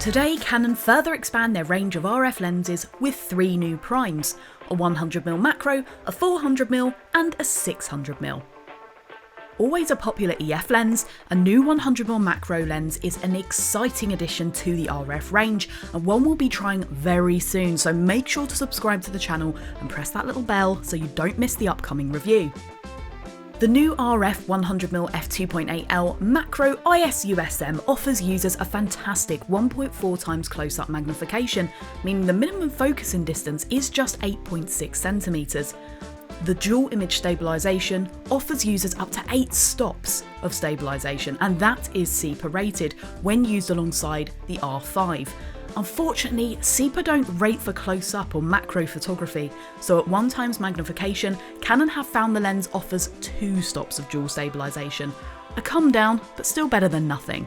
Today, Canon further expand their range of RF lenses with 3 new primes, a 100mm macro, a 400mm and a 600mm. Always a popular EF lens, a new 100mm macro lens is an exciting addition to the RF range and one we'll be trying very soon, so make sure to subscribe to the channel and press that little bell so you don't miss the upcoming review. The new RF 100mm f2.8L Macro IS USM offers users a fantastic 1.4x close-up magnification, meaning the minimum focusing distance is just 8.6cm. The dual image stabilization offers users up to 8 stops of stabilization, and that is SEPA rated when used alongside the R5. Unfortunately, SEPA don't rate for close-up or macro photography, so at 1x magnification, Canon have found the lens offers 2 stops of dual stabilization. A come down, but still better than nothing.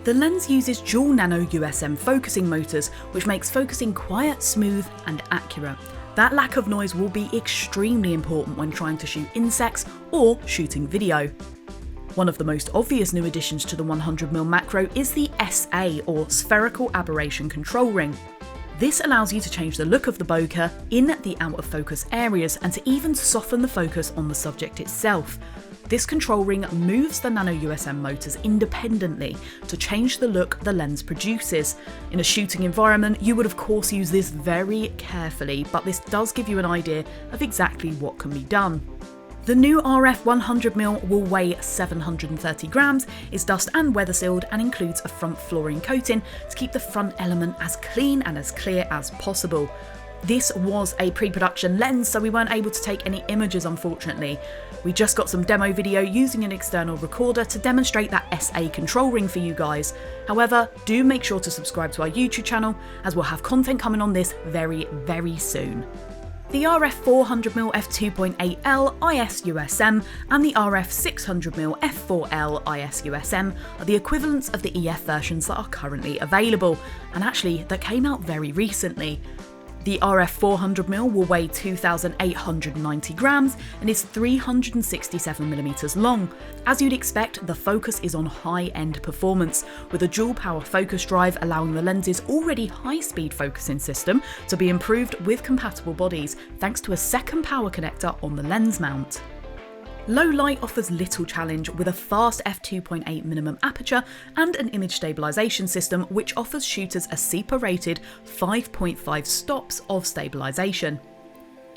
The lens uses dual nano USM focusing motors, which makes focusing quiet, smooth and accurate. That lack of noise will be extremely important when trying to shoot insects or shooting video. One of the most obvious new additions to the 100mm macro is the SA or Spherical Aberration control ring. This allows you to change the look of the bokeh in the out of focus areas and to even soften the focus on the subject itself. This control ring moves the nano USM motors independently to change the look the lens produces. In a shooting environment, you would of course use this very carefully, but this does give you an idea of exactly what can be done. The new RF 100mm will weigh 730 grams, is dust and weather sealed and includes a front fluorine coating to keep the front element as clean and as clear as possible. This was a pre-production lens, so we weren't able to take any images unfortunately. We just got some demo video using an external recorder to demonstrate that SA control ring for you guys. However, do make sure to subscribe to our YouTube channel as we'll have content coming on this very soon. The RF 400mm f2.8L IS USM and the RF 600mm f4L IS USM are the equivalents of the EF versions that are currently available, and actually that came out very recently. The RF 400mm will weigh 2,890 grams and is 367mm long. As you'd expect, the focus is on high-end performance, with a dual power focus drive allowing the lens's already high-speed focusing system to be improved with compatible bodies thanks to a second power connector on the lens mount. Low light offers little challenge with a fast f2.8 minimum aperture and an image stabilization system which offers shooters a SEPA rated 5.5 stops of stabilization.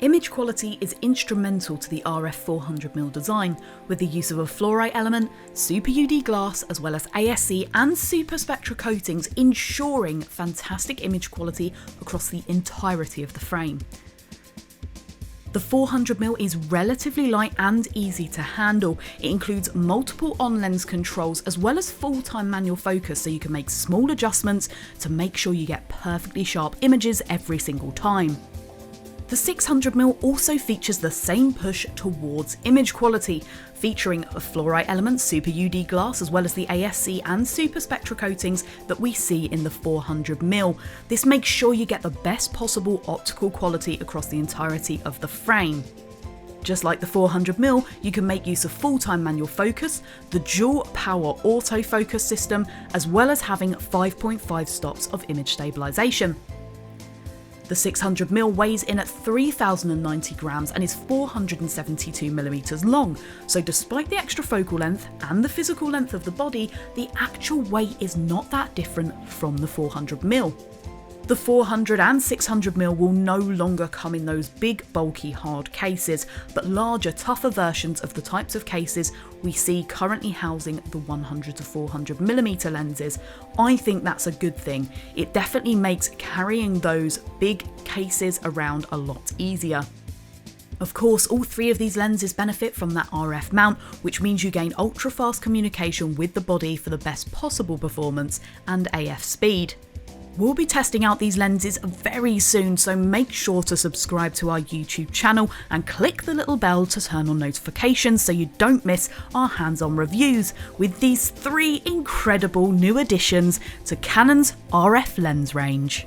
Image quality is instrumental to the RF 400mm design, with the use of a fluorite element, Super UD glass as well as ASC and super spectra coatings ensuring fantastic image quality across the entirety of the frame. The 400mm is relatively light and easy to handle. It includes multiple on-lens controls as well as full-time manual focus, so you can make small adjustments to make sure you get perfectly sharp images every single time. The 600mm also features the same push towards image quality, featuring a fluorite element, Super UD glass as well as the ASC and super spectra coatings that we see in the 400mm. This makes sure you get the best possible optical quality across the entirety of the frame. Just like the 400mm, you can make use of full-time manual focus, the dual power autofocus system, as well as having 5.5 stops of image stabilization. The 600mm weighs in at 3,090 grams and is 472mm long, so despite the extra focal length and the physical length of the body, the actual weight is not that different from the 400mm. The 400 and 600mm will no longer come in those big, bulky, hard cases, but larger, tougher versions of the types of cases we see currently housing the 100 to 400mm lenses. I think that's a good thing. It definitely makes carrying those big cases around a lot easier. Of course, all 3 of these lenses benefit from that RF mount, which means you gain ultra-fast communication with the body for the best possible performance and AF speed. We'll be testing out these lenses very soon, so make sure to subscribe to our YouTube channel and click the little bell to turn on notifications so you don't miss our hands-on reviews with these 3 incredible new additions to Canon's RF lens range.